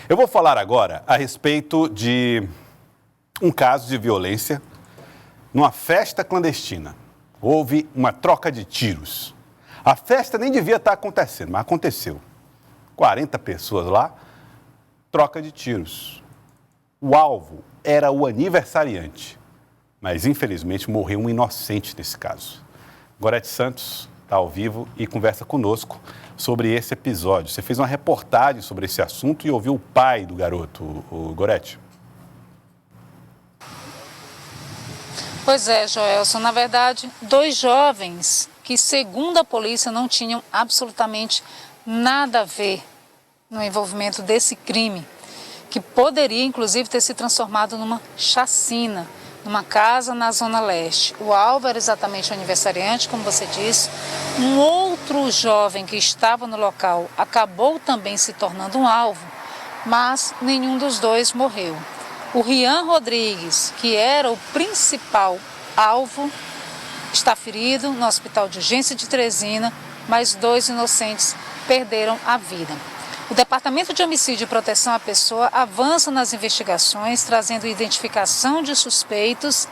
Eu vou falar agora a respeito de um caso de violência numa festa clandestina. Houve uma troca de tiros. A festa nem devia estar acontecendo, mas aconteceu. 40 pessoas lá, troca de tiros. O alvo era o aniversariante, mas infelizmente morreu um inocente nesse caso. Gorete Santos está ao vivo e conversa conosco sobre esse episódio. Você fez uma reportagem sobre esse assunto e ouviu o pai do garoto, o Gorete. Pois é, Joelson, na verdade, 2 jovens que, segundo a polícia, não tinham absolutamente nada a ver no envolvimento desse crime, que poderia, inclusive, ter se transformado numa chacina, numa casa na Zona Leste. O alvo era exatamente o aniversariante, como você disse. Um outro jovem que estava no local acabou também se tornando um alvo, mas nenhum dos dois morreu. O Rian Rodrigues, que era o principal alvo, está ferido no Hospital de Urgência de Teresina, mas 2 inocentes perderam a vida. O Departamento de Homicídio e Proteção à Pessoa avança nas investigações, trazendo identificação de suspeitos,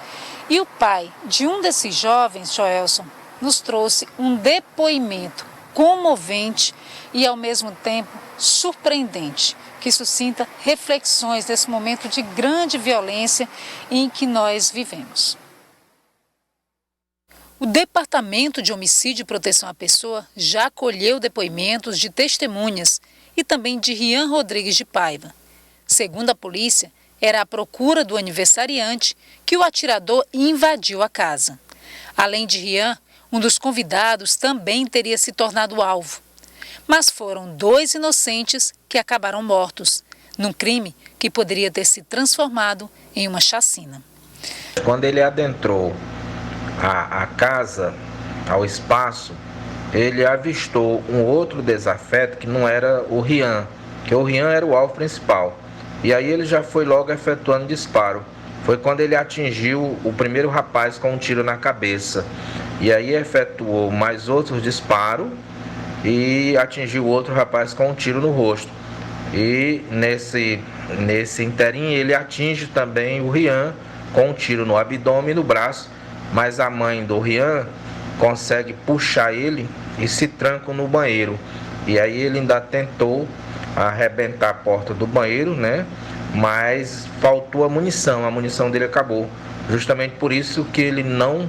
e o pai de um desses jovens, Joelson, nos trouxe um depoimento comovente e, ao mesmo tempo, surpreendente, que suscita reflexões desse momento de grande violência em que nós vivemos. O Departamento de Homicídio e Proteção à Pessoa já acolheu depoimentos de testemunhas e também de Rian Rodrigues de Paiva. Segundo a polícia, era à procura do aniversariante que o atirador invadiu a casa. Além de Rian, um dos convidados também teria se tornado alvo. Mas foram 2 inocentes que acabaram mortos, num crime que poderia ter se transformado em uma chacina. Quando ele adentrou a casa, ao espaço, ele avistou um outro desafeto que não era o Rian, que o Rian era o alvo principal. E aí ele já foi logo efetuando disparo. Foi quando ele atingiu o primeiro rapaz com um tiro na cabeça. E aí efetuou mais outros disparos e atingiu outro rapaz com um tiro no rosto. E nesse interim ele atinge também o Rian com um tiro no abdômen e no braço, mas a mãe do Rian consegue puxar ele e se tranca no banheiro. E aí ele ainda tentou arrebentar a porta do banheiro, né? Mas faltou a munição dele acabou. Justamente por isso que ele não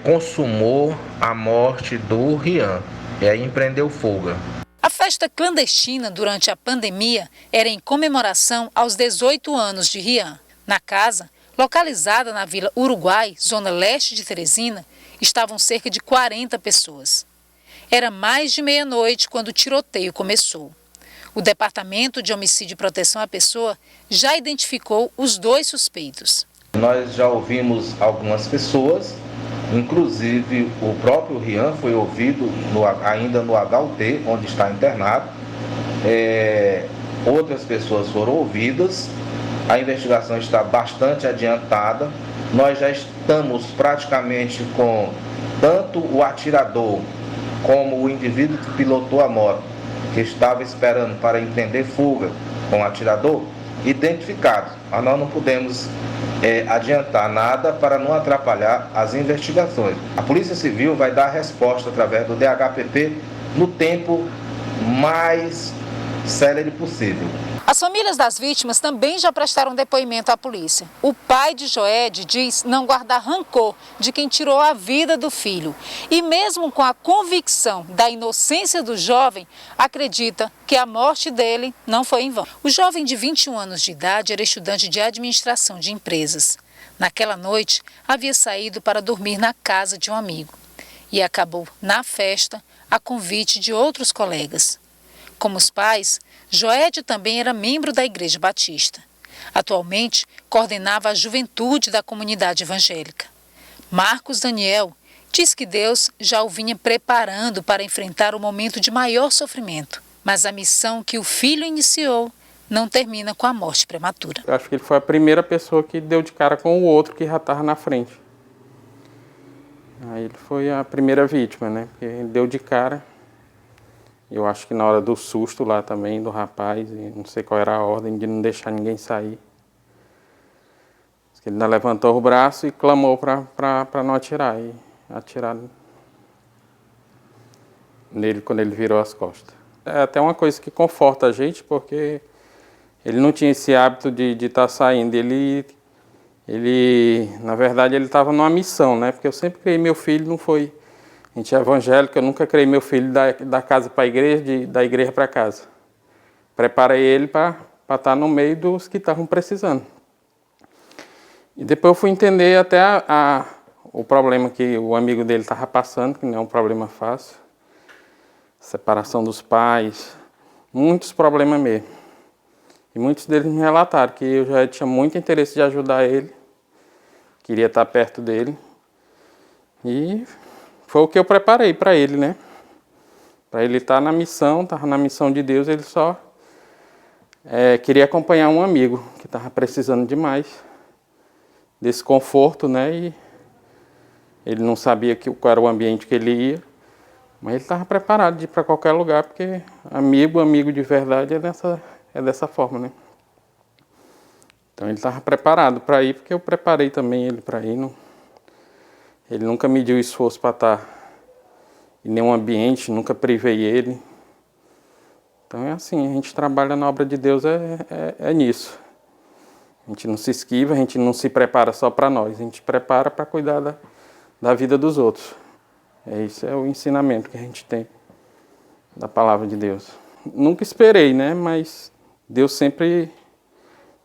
consumou a morte do Rian. E aí empreendeu fuga. A festa clandestina durante a pandemia era em comemoração aos 18 anos de Rian. Na casa, localizada na Vila Uruguai, zona leste de Teresina, estavam cerca de 40 pessoas. Era mais de meia-noite quando o tiroteio começou. O Departamento de Homicídio e Proteção à Pessoa já identificou os 2 suspeitos. Nós já ouvimos algumas pessoas, inclusive o próprio Rian foi ouvido ainda no HUT, onde está internado. Outras pessoas foram ouvidas, a investigação está bastante adiantada. Nós já estamos praticamente com tanto o atirador como o indivíduo que pilotou a moto, que estava esperando para empreender fuga com o atirador, identificados. Mas nós não podemos adiantar nada para não atrapalhar as investigações. A Polícia Civil vai dar a resposta através do DHPP no tempo mais célere possível. As famílias das vítimas também já prestaram depoimento à polícia. O pai de Joed diz não guardar rancor de quem tirou a vida do filho. E mesmo com a convicção da inocência do jovem, acredita que a morte dele não foi em vão. O jovem de 21 anos de idade era estudante de administração de empresas. Naquela noite, havia saído para dormir na casa de um amigo. E acabou na festa a convite de outros colegas. Como os pais, Joed também era membro da Igreja Batista. Atualmente, coordenava a juventude da comunidade evangélica. Marcos Daniel diz que Deus já o vinha preparando para enfrentar o momento de maior sofrimento. Mas a missão que o filho iniciou não termina com a morte prematura. Eu acho que ele foi a primeira pessoa que deu de cara com o outro que já estava na frente. Aí ele foi a primeira vítima, né? Porque ele deu de cara Eu acho que na hora do susto lá também, do rapaz, e não sei qual era a ordem de não deixar ninguém sair. Ele ainda levantou o braço e clamou para não atirar. E atiraram nele quando ele virou as costas. É até uma coisa que conforta a gente, porque ele não tinha esse hábito de estar saindo. Ele, na verdade, ele estava numa missão, né? Porque eu sempre criei meu filho, não foi... A gente é evangélico, eu nunca criei meu filho da casa para a igreja, da igreja para casa. Preparei ele para estar no meio dos que estavam precisando. E depois eu fui entender até o problema que o amigo dele estava passando, que não é um problema fácil. Separação dos pais, muitos problemas mesmo. E muitos deles me relataram que eu já tinha muito interesse de ajudar ele, queria estar perto dele. E foi o que eu preparei para ele, né? Para ele estar na missão, estava na missão de Deus, ele só queria acompanhar um amigo que estava precisando demais desse conforto, né? E ele não sabia qual era o ambiente que ele ia, mas ele estava preparado de ir para qualquer lugar, porque amigo de verdade é dessa forma, né? Então ele estava preparado para ir, porque eu preparei também ele para ir. Ele nunca mediu esforço para estar em nenhum ambiente, nunca privei ele. Então é assim, a gente trabalha na obra de Deus é nisso. A gente não se esquiva, a gente não se prepara só para nós, a gente prepara para cuidar da vida dos outros. Esse é o ensinamento que a gente tem da palavra de Deus. Nunca esperei, né? Mas Deus sempre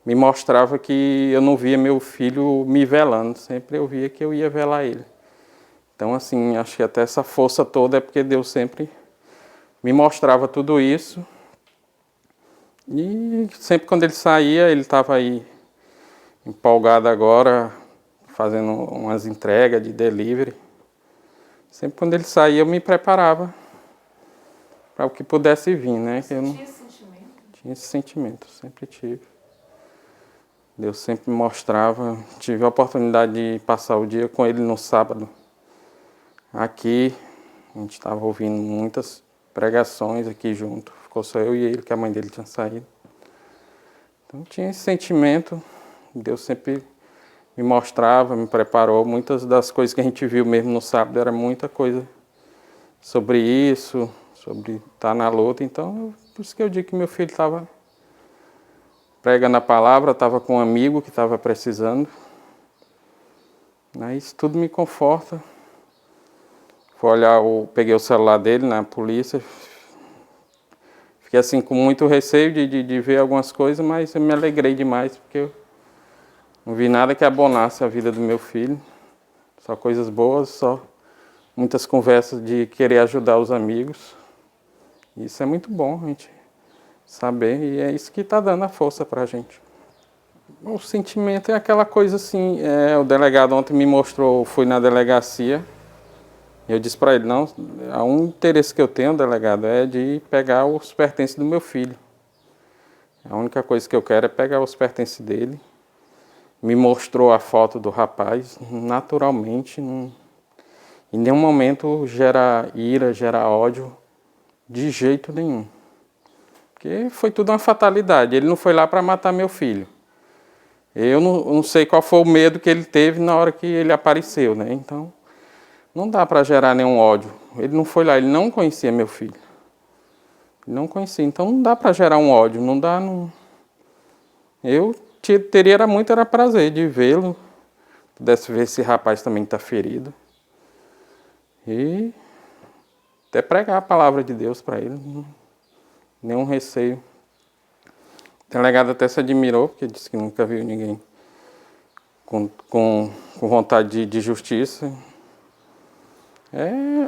me mostrava que eu não via meu filho me velando, sempre eu via que eu ia velar ele. Então, assim, acho que até essa força toda é porque Deus sempre me mostrava tudo isso. E sempre quando ele saía, ele estava aí empolgado agora, fazendo umas entregas de delivery. Sempre quando ele saía, eu me preparava para o que pudesse vir, né? Você tinha esse sentimento? Tinha esse sentimento, sempre tive. Deus sempre me mostrava. Tive a oportunidade de passar o dia com ele no sábado. Aqui, a gente estava ouvindo muitas pregações aqui junto. Ficou só eu e ele, que a mãe dele tinha saído. Então tinha esse sentimento. Deus sempre me mostrava, me preparou. Muitas das coisas que a gente viu mesmo no sábado era muita coisa sobre isso, sobre estar na luta. Então, por isso que eu digo que meu filho estava pregando a palavra, estava com um amigo que estava precisando. Isso tudo me conforta. Fui olhar, peguei o celular dele na polícia. Fiquei assim com muito receio de ver algumas coisas, mas eu me alegrei demais, porque eu não vi nada que abonasse a vida do meu filho. Só coisas boas, só muitas conversas de querer ajudar os amigos. Isso é muito bom a gente saber, e é isso que está dando a força para a gente. O sentimento é aquela coisa assim, o delegado ontem me mostrou, fui na delegacia, e eu disse para ele, não, o único interesse que eu tenho, delegado, é de pegar os pertences do meu filho. A única coisa que eu quero é pegar os pertences dele. Me mostrou a foto do rapaz, naturalmente, em nenhum momento gera ira, gera ódio, de jeito nenhum. Porque foi tudo uma fatalidade, ele não foi lá para matar meu filho. Eu não sei qual foi o medo que ele teve na hora que ele apareceu, né? Então, não dá para gerar nenhum ódio. Ele não foi lá, ele não conhecia meu filho. Ele não conhecia, então não dá para gerar um ódio, não dá... Eu teria era prazer de vê-lo, pudesse ver esse rapaz também que está ferido. E até pregar a palavra de Deus para ele, nenhum receio. O delegado até se admirou, porque disse que nunca viu ninguém com vontade de justiça.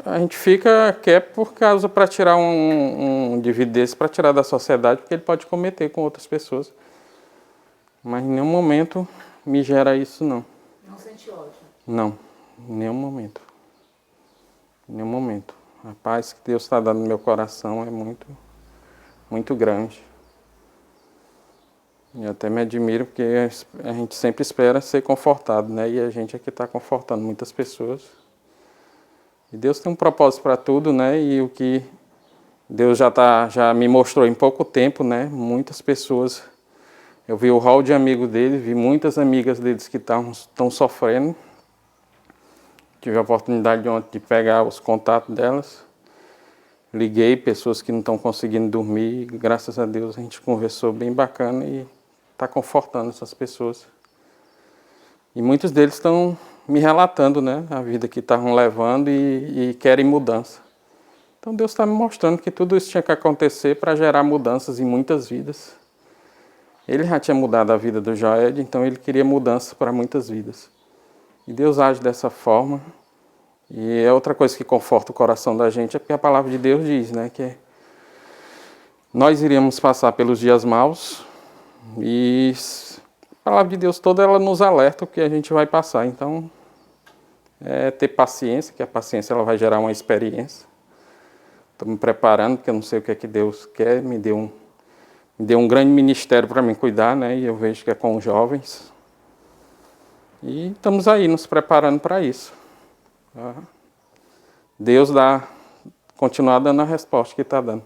A gente quer por causa para tirar um indivíduo desse, para tirar da sociedade, porque ele pode cometer com outras pessoas. Mas em nenhum momento me gera isso, não. Não sente ódio? Não, em nenhum momento. Em nenhum momento. A paz que Deus está dando no meu coração é muito, muito grande. E até me admiro, porque a gente sempre espera ser confortado, né? E a gente aqui está confortando muitas pessoas. E Deus tem um propósito para tudo, né? E o que Deus já me mostrou em pouco tempo, né? Muitas pessoas. Eu vi o hall de amigos dele, vi muitas amigas deles que estão sofrendo. Tive a oportunidade de ontem de pegar os contatos delas. Liguei, pessoas que não estão conseguindo dormir. Graças a Deus a gente conversou bem bacana e está confortando essas pessoas. E muitos deles estão me relatando, né? A vida que estavam levando e querem mudança. Então Deus está me mostrando que tudo isso tinha que acontecer para gerar mudanças em muitas vidas. Ele já tinha mudado a vida do Joed, então ele queria mudança para muitas vidas. E Deus age dessa forma. E é outra coisa que conforta o coração da gente, é porque a palavra de Deus diz, né, que nós iríamos passar pelos dias maus e a palavra de Deus toda ela nos alerta o que a gente vai passar. Então, é ter paciência, que a paciência ela vai gerar uma experiência. Estou me preparando, porque eu não sei o que é que Deus quer, me deu um grande ministério para me cuidar, né, e eu vejo que é com os jovens. E estamos aí nos preparando para isso. Deus continuar dando a resposta que está dando.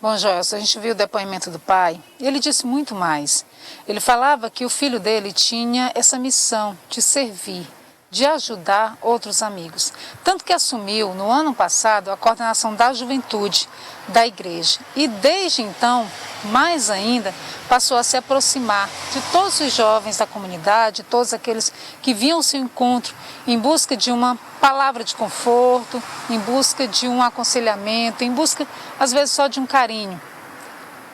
Bom, Joelson, a gente viu o depoimento do pai e ele disse muito mais. Ele falava que o filho dele tinha essa missão de servir, de ajudar outros amigos. Tanto que assumiu, no ano passado, a coordenação da juventude da igreja. E desde então, mais ainda, passou a se aproximar de todos os jovens da comunidade, todos aqueles que vinham ao seu encontro em busca de uma palavra de conforto, em busca de um aconselhamento, em busca, às vezes, só de um carinho,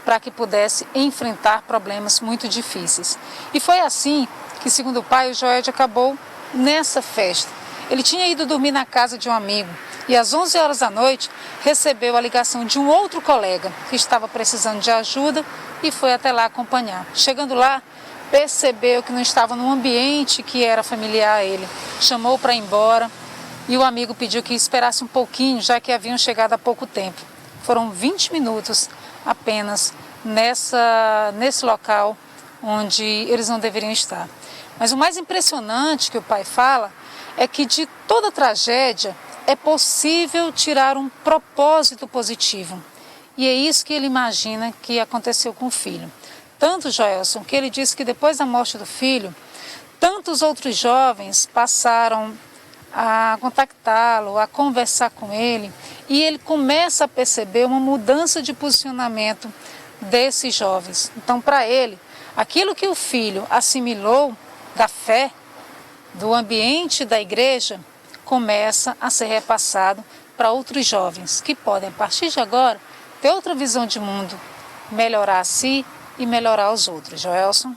para que pudesse enfrentar problemas muito difíceis. E foi assim que, segundo o pai, o Joed acabou nessa festa. Ele tinha ido dormir na casa de um amigo e às 11 horas da noite recebeu a ligação de um outro colega que estava precisando de ajuda e foi até lá acompanhar. Chegando lá, percebeu que não estava num ambiente que era familiar a ele. Chamou para ir embora e o amigo pediu que esperasse um pouquinho, já que haviam chegado há pouco tempo. Foram 20 minutos apenas nesse local onde eles não deveriam estar. Mas o mais impressionante que o pai fala é que de toda tragédia é possível tirar um propósito positivo. E é isso que ele imagina que aconteceu com o filho. Tanto Joelson, que ele disse que depois da morte do filho, tantos outros jovens passaram a contactá-lo, a conversar com ele, e ele começa a perceber uma mudança de posicionamento desses jovens. Então, para ele, aquilo que o filho assimilou da fé, do ambiente da igreja, começa a ser repassado para outros jovens que podem, a partir de agora, ter outra visão de mundo, melhorar a si e melhorar os outros. Joelson?